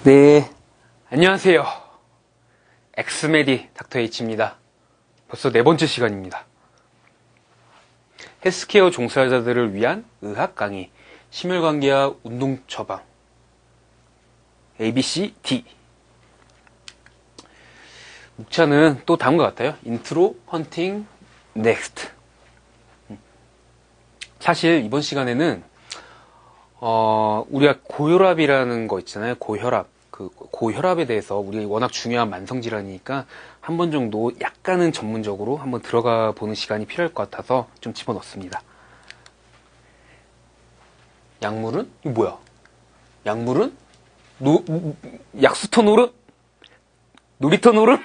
네, 안녕하세요. 엑스메디 닥터 H입니다. 벌써 4번째 시간입니다. 헬스케어 종사자들을 위한 의학 강의, 심혈관계와 운동 처방, ABC, D. 목차는 또 다음과 같아요. 인트로, 헌팅, 넥스트. 사실 이번 시간에는 우리가 고혈압이라는 거 있잖아요. 고혈압. 그 고혈압에 대해서 우리 워낙 중요한 만성질환이니까 한 번 정도 약간은 전문적으로 한번 들어가 보는 시간이 필요할 것 같아서 좀 집어넣습니다. 약물은? 이거 뭐야? 약물은? 약수터 노름? 놀이터 노름?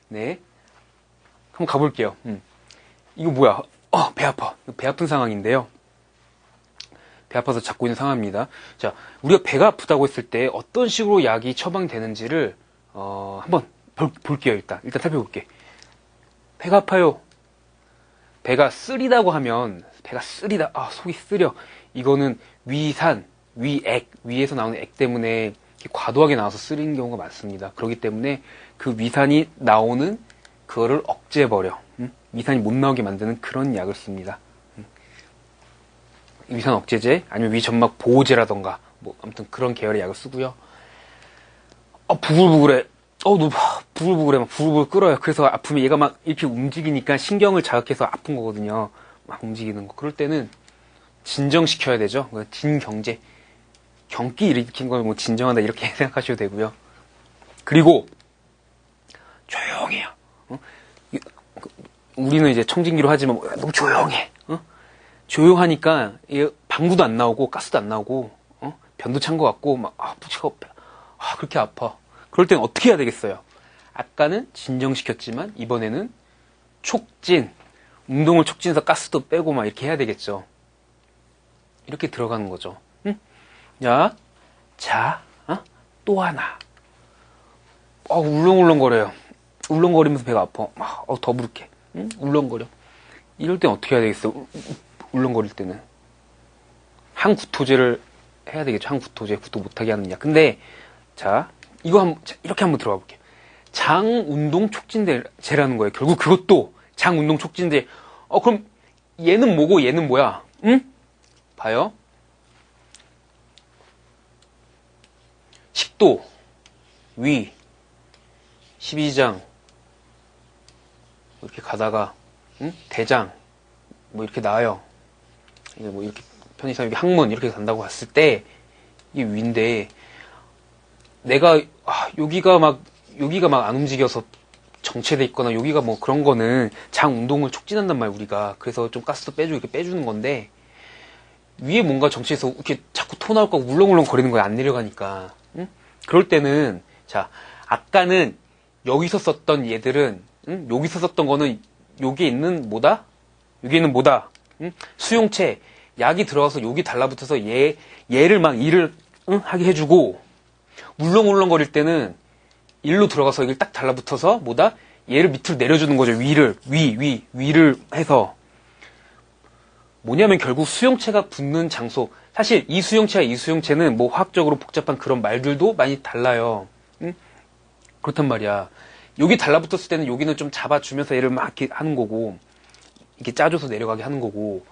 네. 한번 가볼게요. 이거 뭐야? 배 아파. 배 아픈 상황인데요. 배 아파서 잡고 있는 상황입니다. 자, 우리가 배가 아프다고 했을 때 어떤 식으로 약이 처방되는지를 한번 볼게요. 일단 살펴볼게. 배가 아파요. 배가 쓰리다고 하면 배가 쓰리다. 속이 쓰려. 이거는 위산, 위액, 위에서 나오는 액 때문에 과도하게 나와서 쓰리는 경우가 많습니다. 그렇기 때문에 그 위산이 나오는 그거를 억제해버려. 위산이 못 나오게 만드는 그런 약을 씁니다. 위산 억제제, 아니면 위점막 보호제라던가, 아무튼 그런 계열의 약을 쓰고요. 부글부글해. 너 부글부글해. 막 부글부글 끓어요. 그래서 아프면 얘가 막 이렇게 움직이니까 신경을 자극해서 아픈 거거든요. 막 움직이는 거. 그럴 때는 진정시켜야 되죠. 진경제. 경기 일으킨 걸 진정한다 이렇게 생각하셔도 되고요. 그리고 조용해요. 우리는 이제 청진기로 하지만 너무 조용해. 조용하니까 방구도 안 나오고 가스도 안 나오고 변도 찬 것 같고 그렇게 아파. 그럴 땐 어떻게 해야 되겠어요? 아까는 진정시켰지만 이번에는 촉진, 운동을 촉진해서 가스도 빼고 막 이렇게 해야 되겠죠. 이렇게 들어가는 거죠. 자, 또 하나. 울렁울렁거려요. 울렁거리면서 배가 아파. 더 부를게. 울렁거려. 이럴 땐 어떻게 해야 되겠어? 울렁거릴 때는 항구토제를 해야 되겠죠. 항구토제, 구토 못하게 하는 약. 근데 자, 이렇게 한번 들어가 볼게요. 장운동 촉진제라는 거예요. 결국 그것도 장운동 촉진제. 그럼 얘는 뭐고 얘는 뭐야? 봐요. 식도, 위, 12장 이렇게 가다가 대장 이렇게 나와요. 이게 이렇게 편의상 여기 항문 이렇게 간다고 봤을 때 이게 위인데 내가 여기가 막 안 움직여서 정체돼 있거나 여기가 그런 거는 장 운동을 촉진한단 말이야 우리가. 그래서 좀 가스도 빼주고 이렇게 빼주는 건데 위에 뭔가 정체해서 이렇게 자꾸 토 나올 거고 울렁울렁 거리는 거야. 안 내려가니까. 그럴 때는 자, 아까는 여기서 썼던 얘들은 여기서 썼던 거는 여기에 있는 뭐다? 수용체, 약이 들어가서 여기 달라붙어서 얘를 막 일을 하게 해주고, 울렁울렁거릴 때는 일로 들어가서 여기 딱 달라붙어서 얘를 밑으로 내려주는 거죠. 위를 해서. 뭐냐면 결국 수용체가 붙는 장소. 사실 이 수용체와 이 수용체는 화학적으로 복잡한 그런 말들도 많이 달라요. 그렇단 말이야. 여기 달라붙었을 때는 여기는 좀 잡아주면서 얘를 막 이렇게 하는 거고, 이렇게 짜줘서 내려가게 하는 거고,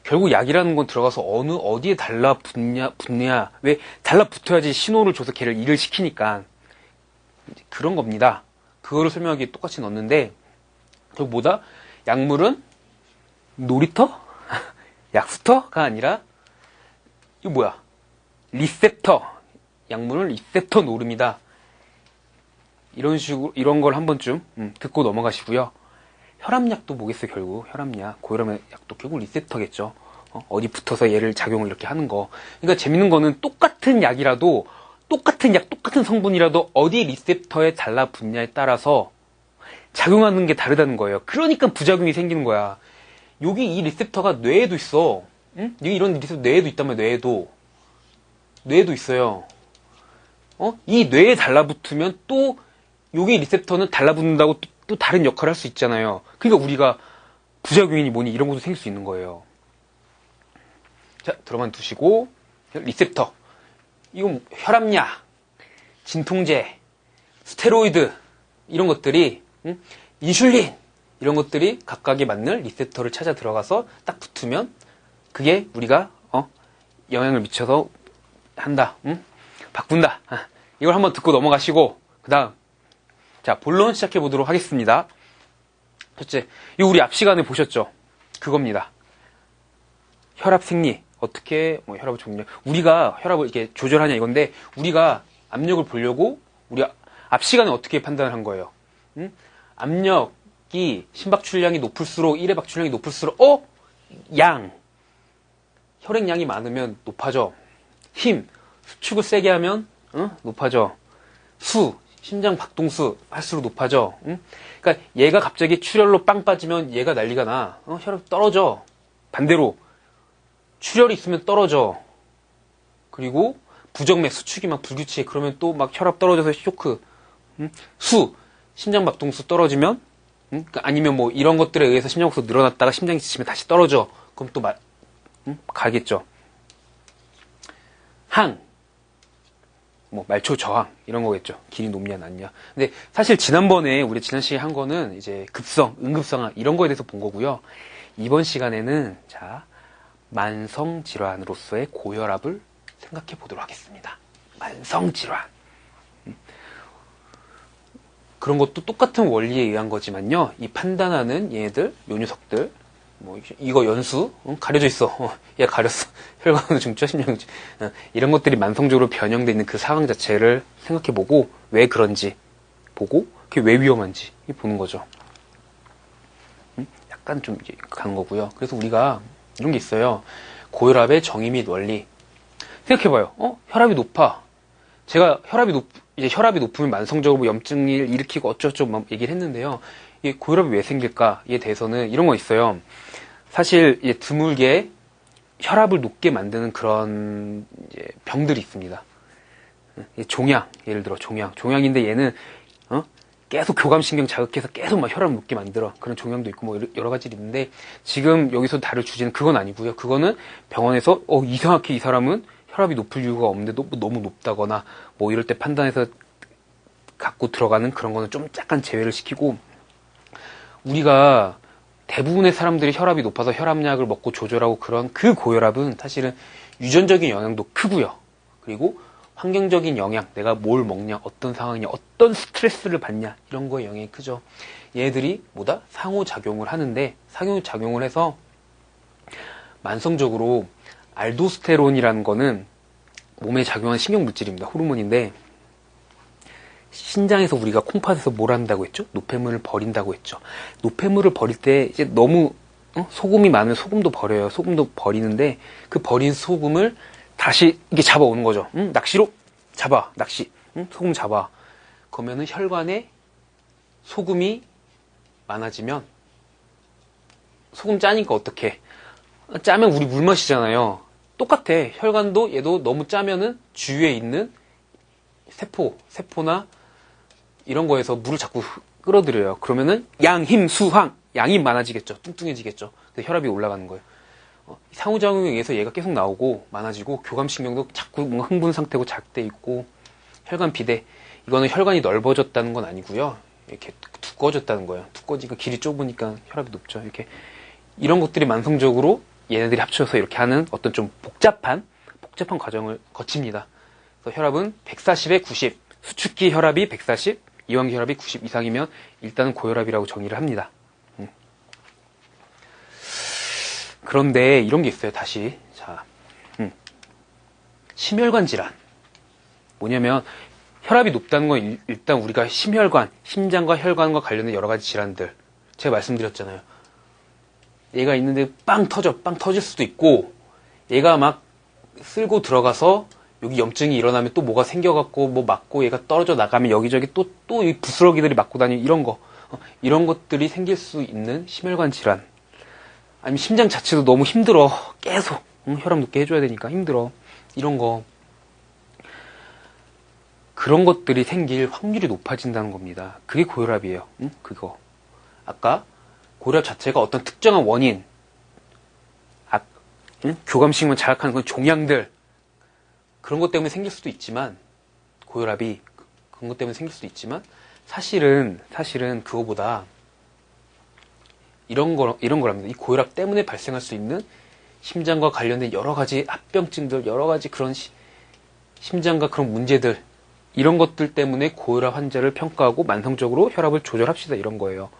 결국 약이라는 건 들어가서 어디에 붙냐. 왜 달라붙어야지 신호를 줘서 걔를 일을 시키니까. 그런 겁니다. 그거를 설명하기에 똑같이 넣었는데, 결국 약물은 놀이터? 약수터가 아니라, 이거 뭐야? 리셉터. 약물은 리셉터 노름이다. 이런 식으로, 이런 걸 한 번쯤 듣고 넘어가시고요. 혈압약도 뭐겠어요, 결국. 혈압약, 고혈압 약도 결국 리셉터겠죠. 어디 붙어서 얘를 작용을 이렇게 하는 거. 그러니까 재밌는 거는 똑같은 약이라도, 똑같은 약, 똑같은 성분이라도 어디 리셉터에 달라붙냐에 따라서 작용하는 게 다르다는 거예요. 그러니까 부작용이 생기는 거야. 여기 이 리셉터가 뇌에도 있어. 이런 리셉터 뇌에도 있단 말이야, 뇌에도 있어요. 이 뇌에 달라붙으면 또 여기 리셉터는 달라붙는다고 또 다른 역할을 할 수 있잖아요. 그러니까 우리가 부작용이니 뭐니 이런 것도 생길 수 있는 거예요. 자, 들어만 두시고 리셉터. 이건 혈압약. 진통제, 스테로이드 이런 것들이 인슐린 이런 것들이 각각에 맞는 리셉터를 찾아 들어가서 딱 붙으면 그게 우리가 영향을 미쳐서 한다, 바꾼다. 이걸 한번 듣고 넘어가시고 그 다음 자 본론 시작해 보도록 하겠습니다. 첫째, 이거 우리 앞 시간에 보셨죠? 그겁니다. 혈압 생리 어떻게 혈압을 조절해? 우리가 혈압을 이렇게 조절하냐 이건데 우리가 압력을 보려고 우리 앞 시간에 어떻게 판단을 한 거예요? 압력이 심박출량이 높을수록 1회 박출량이 높을수록 혈액량이 많으면 높아져. 힘 수축을 세게 하면 높아져. 심장 박동수 할수록 높아져. 그러니까 얘가 갑자기 출혈로 빵 빠지면 얘가 난리가 나. 혈압 떨어져. 반대로 출혈이 있으면 떨어져. 그리고 부정맥 수축이 막 불규칙해. 그러면 또 막 혈압 떨어져서 쇼크. 심장 박동수 떨어지면 그러니까 아니면 뭐 이런 것들에 의해서 심장 박동수 늘어났다가 심장이 지치면 다시 떨어져. 그럼 또 가겠죠. 말초 저항 이런 거겠죠. 길이 높냐 낮냐. 근데 사실 지난번에 우리 지난 시간에 한 거는 이제 급성, 응급성화 이런 거에 대해서 본 거고요. 이번 시간에는 자 만성 질환으로서의 고혈압을 생각해 보도록 하겠습니다. 만성 질환. 그런 것도 똑같은 원리에 의한 거지만요. 이 판단하는 얘네들, 요 녀석들, 이거 연수, 가려져 있어. 얘 가렸어. 혈관으로 중추, 심장중추. 이런 것들이 만성적으로 변형되어 있는 그 상황 자체를 생각해보고, 왜 그런지 보고, 그게 왜 위험한지 보는 거죠. 약간 좀 가는 거고요. 그래서 우리가 이런 게 있어요. 고혈압의 정의 및 원리. 생각해봐요. 혈압이 높아. 제가 혈압이 높으면 만성적으로 염증을 일으키고 어쩌고저쩌고 얘기를 했는데요. 이 고혈압이 왜 생길까에 대해서는 이런 거 있어요. 사실 드물게 혈압을 높게 만드는 그런 병들이 있습니다. 종양, 예를 들어 종양인데 얘는 계속 교감신경 자극해서 계속 막 혈압 높게 만들어. 그런 종양도 있고 여러 가지 있는데 지금 여기서 다룰 주제는 그건 아니고요. 그거는 병원에서 이상하게 이 사람은 혈압이 높을 이유가 없는데 너무 높다거나 이럴 때 판단해서 갖고 들어가는 그런 거는 좀 약간 제외를 시키고, 우리가 대부분의 사람들이 혈압이 높아서 혈압약을 먹고 조절하고 그런 그 고혈압은 사실은 유전적인 영향도 크고요. 그리고 환경적인 영향, 내가 뭘 먹냐, 어떤 상황이냐, 어떤 스트레스를 받냐 이런 거에 영향이 크죠. 얘들이 상호작용을 하는데, 상호작용을 해서 만성적으로 알도스테론이라는 거는 몸에 작용하는 신경물질입니다. 호르몬인데 신장에서 우리가 콩팥에서 뭘 한다고 했죠? 노폐물을 버린다고 했죠. 노폐물을 버릴 때 이제 너무 소금이 많으면 소금도 버려요. 소금도 버리는데 그 버린 소금을 다시 이게 잡아오는 거죠. 낚시로 잡아. 낚시. 소금 잡아. 그러면은 혈관에 소금이 많아지면 소금 짜니까 어떡해? 짜면 우리 물 마시잖아요. 똑같아. 혈관도 얘도 너무 짜면은 주위에 있는 세포나 이런 거에서 물을 자꾸 끌어들여요. 그러면은 양힘수황, 양이 많아지겠죠. 뚱뚱해지겠죠. 그래서 혈압이 올라가는 거예요. 상호작용에 의해서 얘가 계속 나오고 많아지고, 교감신경도 자꾸 뭔가 흥분 상태고 작돼 있고, 혈관 비대, 이거는 혈관이 넓어졌다는 건 아니고요. 이렇게 두꺼워졌다는 거예요. 두꺼워지니까 길이 좁으니까 혈압이 높죠. 이런 것들이 만성적으로 얘네들이 합쳐서 이렇게 하는 어떤 좀 복잡한 과정을 거칩니다. 그래서 혈압은 140에 90, 수축기 혈압이 140, 이완기 혈압이 90 이상이면 일단은 고혈압이라고 정의를 합니다. 그런데 이런 게 있어요. 다시 심혈관 질환. 뭐냐면 혈압이 높다는 건 일단 우리가 심혈관, 심장과 혈관과 관련된 여러 가지 질환들, 제가 말씀드렸잖아요. 얘가 있는데 빵 터질 수도 있고, 얘가 막 쓸고 들어가서 여기 염증이 일어나면 또 뭐가 생겨갖고 맞고 얘가 떨어져 나가면 여기저기 또 이 부스러기들이 맞고 다니는 이런 것들이 생길 수 있는 심혈관 질환. 아니면 심장 자체도 너무 힘들어. 계속 혈압 높게 해줘야 되니까 힘들어. 이런 거. 그런 것들이 생길 확률이 높아진다는 겁니다. 그게 고혈압이에요. 그거. 아까 고혈압 자체가 어떤 특정한 원인, 교감신경을 자극하는 그런 종양들, 그런 것 때문에 생길 수도 있지만 고혈압이 그런 것 때문에 생길 수도 있지만, 사실은 그거보다 이런 거랍니다. 이 고혈압 때문에 발생할 수 있는 심장과 관련된 여러 가지 합병증들, 여러 가지 그런 심장과 그런 문제들, 이런 것들 때문에 고혈압 환자를 평가하고 만성적으로 혈압을 조절합시다, 이런 거예요.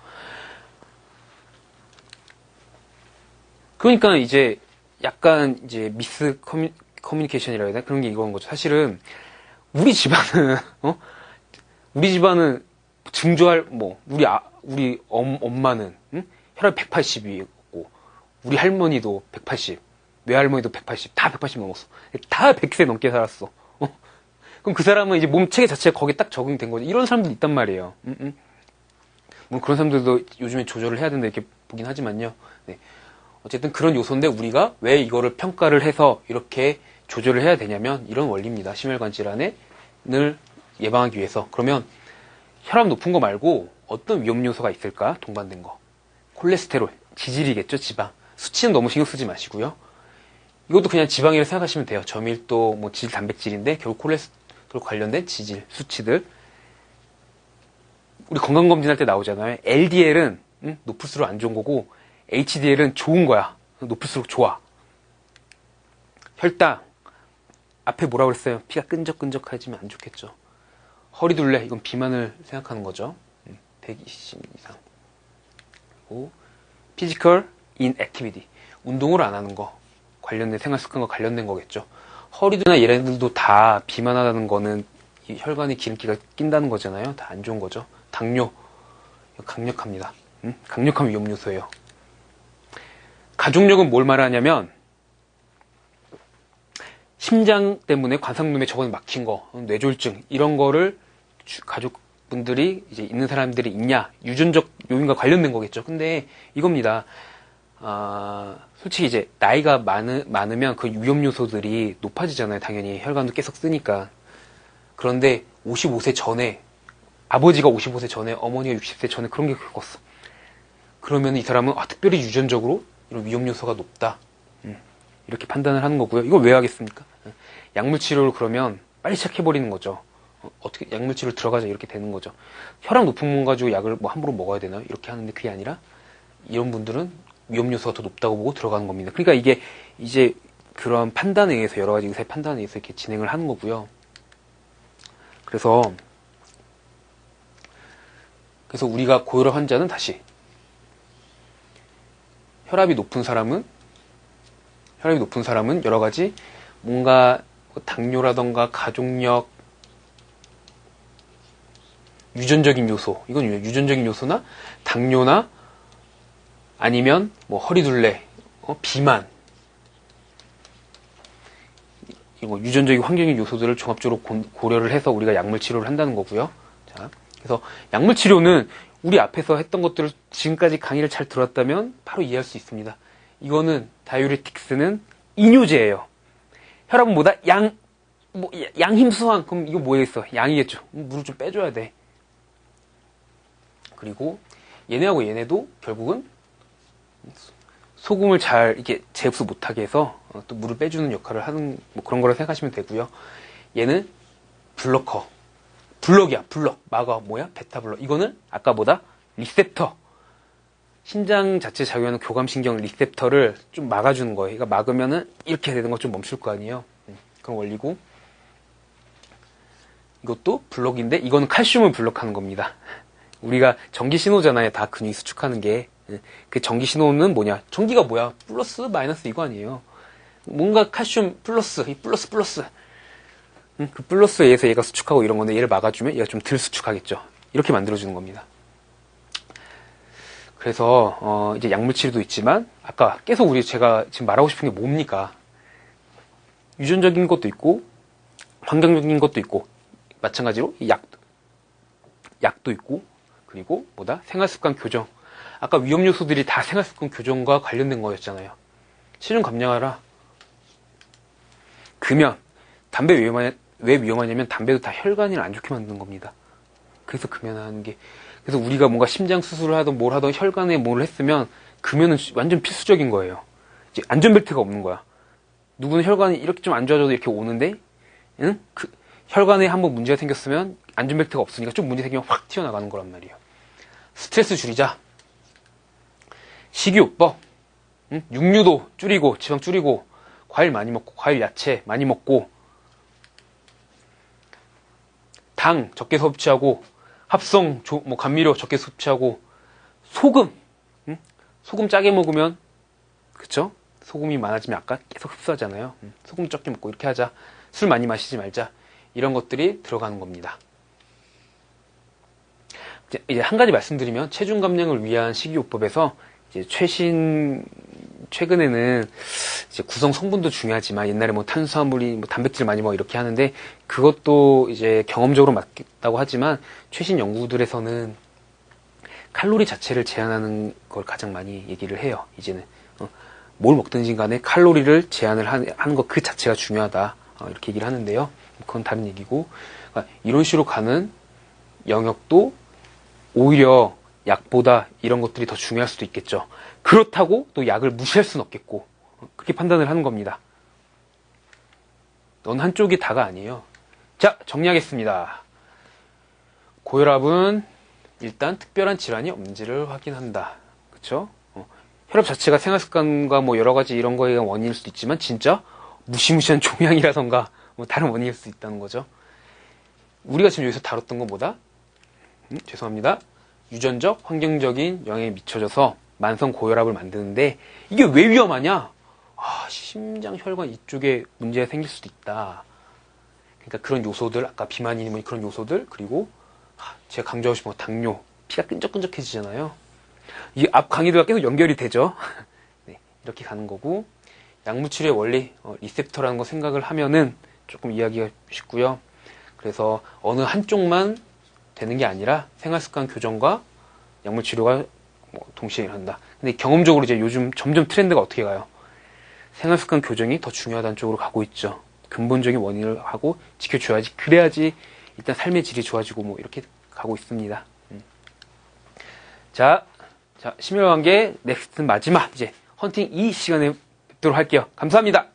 그러니까 이제 약간 이제 미스 커뮤니케이션이라 해야 되나? 그런 게 이거인 거죠. 사실은 우리 집안은 우리 집안은 증조할 우리 엄마는 혈압 180이었고 우리 할머니도 180, 외할머니도 180, 다 180 넘었어. 다 100세 넘게 살았어. 그럼 그 사람은 이제 몸 체계 자체가 거기에 딱 적응된 거죠. 이런 사람도 있단 말이에요. 물론 그런 사람들도 요즘에 조절을 해야 된다 이렇게 보긴 하지만요. 네. 어쨌든 그런 요소인데 우리가 왜 이거를 평가를 해서 이렇게 조절을 해야 되냐면 이런 원리입니다. 심혈관 질환을 예방하기 위해서. 그러면 혈압 높은 거 말고 어떤 위험 요소가 있을까? 동반된 거. 콜레스테롤, 지질이겠죠, 지방. 수치는 너무 신경 쓰지 마시고요. 이것도 그냥 지방이라고 생각하시면 돼요. 저밀도, 질, 단백질인데 결국 콜레스테롤 관련된 지질, 수치들. 우리 건강검진할 때 나오잖아요. LDL은 높을수록 안 좋은 거고 HDL은 좋은 거야. 높을수록 좋아. 혈당. 앞에 뭐라고 그랬어요? 피가 끈적끈적해지면 안 좋겠죠. 허리둘레. 이건 비만을 생각하는 거죠. 120 이상. 그리고 피지컬 인액티비티. 운동을 안 하는 거. 관련된 생활습관과 관련된 거겠죠. 허리두나 얘네들도 다 비만하다는 거는 이 혈관에 기름기가 낀다는 거잖아요. 다 안 좋은 거죠. 당뇨. 강력합니다. 강력한 위험 요소예요. 가족력은 뭘 말하냐면 심장 때문에 관상놈에 저번에 막힌 거, 뇌졸중 이런 거를 가족분들이 이제 있는 사람들이 있냐, 유전적 요인과 관련된 거겠죠. 근데 이겁니다. 솔직히 이제 나이가 많으면 그 위험 요소들이 높아지잖아요. 당연히 혈관도 계속 쓰니까. 그런데 55세 전에 아버지가 55세 전에 어머니가 60세 전에 그런 게 겪었어. 그러면 이 사람은 특별히 유전적으로 이런 위험 요소가 높다. 이렇게 판단을 하는 거고요. 이걸 왜 하겠습니까? 약물 치료를 그러면 빨리 시작해버리는 거죠. 어떻게 약물 치료 들어가자 이렇게 되는 거죠. 혈압 높은 분 가지고 약을 함부로 먹어야 되나요? 이렇게 하는데 그게 아니라 이런 분들은 위험 요소가 더 높다고 보고 들어가는 겁니다. 그러니까 이게 이제 그런 판단에 의해서 여러 가지 의사의 판단에 의해서 이렇게 진행을 하는 거고요. 그래서 우리가 고혈압 환자는 다시 혈압이 높은 사람은 여러 가지 뭔가 당뇨라던가 가족력, 유전적인 요소, 이건 유전적인 요소나 당뇨나 아니면 허리둘레, 비만, 이거 유전적인 환경적 요소들을 종합적으로 고려를 해서 우리가 약물 치료를 한다는 거고요. 자, 그래서 약물 치료는 우리 앞에서 했던 것들을 지금까지 강의를 잘 들었다면 바로 이해할 수 있습니다. 이거는 다이우레틱스는 이뇨제예요. 혈압은 뭐다? 양힘수환. 그럼 이거 뭐겠어? 양이겠죠. 물을 좀 빼줘야 돼. 그리고 얘네하고 얘네도 결국은 소금을 잘 이렇게 재흡수 못하게 해서 또 물을 빼주는 역할을 하는 그런 거라 생각하시면 되고요. 얘는 블럭이야. 막아. 뭐야? 베타블럭. 이거는 아까보다 리셉터. 심장 자체 작용하는 교감신경 리셉터를 좀 막아주는 거예요. 그러니까 막으면은 이렇게 되는 거 좀 멈출 거 아니에요. 그런 원리고. 이것도 블럭인데 이거는 칼슘을 블럭하는 겁니다. 우리가 전기 신호잖아요. 다 근육이 수축하는 게. 그 전기 신호는 뭐냐? 전기가 뭐야? 플러스 마이너스 이거 아니에요. 뭔가 칼슘 플러스, 이 플러스. 그 플러스에 의해서 얘가 수축하고 이런 건데 얘를 막아주면 얘가 좀 덜 수축하겠죠. 이렇게 만들어주는 겁니다. 그래서 이제 약물 치료도 있지만 아까 계속 제가 지금 말하고 싶은 게 뭡니까? 유전적인 것도 있고 환경적인 것도 있고 마찬가지로 약도 있고 그리고 생활습관 교정. 아까 위험 요소들이 다 생활습관 교정과 관련된 거였잖아요. 체중 감량하라. 금연. 담배 왜 위험하냐면 담배도 다 혈관을 안 좋게 만드는 겁니다. 그래서 금연하는 게. 그래서 우리가 뭔가 심장 수술을 하던 뭘 하던 혈관에 뭘 했으면 금연은 완전 필수적인 거예요. 이제 안전벨트가 없는 거야. 누구는 혈관이 이렇게 좀 안 좋아져도 이렇게 오는데, 그 혈관에 한번 문제가 생겼으면 안전벨트가 없으니까 좀 문제 생기면 확 튀어나가는 거란 말이에요. 스트레스 줄이자. 식이요법. 육류도 줄이고, 지방 줄이고, 과일 많이 먹고, 과일 야채 많이 먹고, 당 적게 섭취하고, 합성, 감미료 적게 섭취하고, 소금. 소금 짜게 먹으면, 그쵸? 소금이 많아지면 아까 계속 흡수하잖아요. 소금 적게 먹고 이렇게 하자. 술 많이 마시지 말자. 이런 것들이 들어가는 겁니다. 이제 한 가지 말씀드리면 체중 감량을 위한 식이요법에서 이제 최근에는 이제 구성 성분도 중요하지만 옛날에 뭐 탄수화물이 뭐 단백질 많이 먹어 이렇게 하는데 그것도 이제 경험적으로 맞다고 하지만 최신 연구들에서는 칼로리 자체를 제한하는 걸 가장 많이 얘기를 해요. 이제는 뭘 먹든지 간에 칼로리를 제한을 하는 것 그 자체가 중요하다. 이렇게 얘기를 하는데요. 그건 다른 얘기고 그러니까 이런 식으로 가는 영역도 오히려 약보다 이런 것들이 더 중요할 수도 있겠죠. 그렇다고 또 약을 무시할 수는 없겠고 그렇게 판단을 하는 겁니다. 넌 한쪽이 다가 아니에요. 자, 정리하겠습니다. 고혈압은 일단 특별한 질환이 없는지를 확인한다. 그쵸? 혈압 자체가 생활습관과 뭐 여러 가지 이런 거에 의한 원인일 수도 있지만 진짜 무시무시한 종양이라던가 뭐 다른 원인일 수 있다는 거죠. 우리가 지금 여기서 다뤘던 건 뭐다? 죄송합니다. 유전적, 환경적인 영향이 미쳐져서 만성 고혈압을 만드는데 이게 왜 위험하냐? 심장, 혈관 이쪽에 문제가 생길 수도 있다. 그러니까 그런 요소들, 아까 비만이니 뭐 그런 요소들, 그리고 제가 강조하고 싶은 거 당뇨, 피가 끈적끈적해지잖아요. 이 앞 강의들과 계속 연결이 되죠. 네, 이렇게 가는 거고 약물치료의 원리, 리셉터라는 거 생각을 하면은 조금 이해하기가 쉽고요. 그래서 어느 한쪽만 되는 게 아니라 생활습관 교정과 약물치료가 동시에 일어난다. 근데 경험적으로 이제 요즘 점점 트렌드가 어떻게 가요? 생활습관 교정이 더 중요하다는 쪽으로 가고 있죠. 근본적인 원인을 하고 지켜줘야지. 그래야지 일단 삶의 질이 좋아지고 뭐 이렇게 가고 있습니다. 자, 심혈관계 넥스트 마지막 이제 헌팅 2 시간에 뵙도록 할게요. 감사합니다.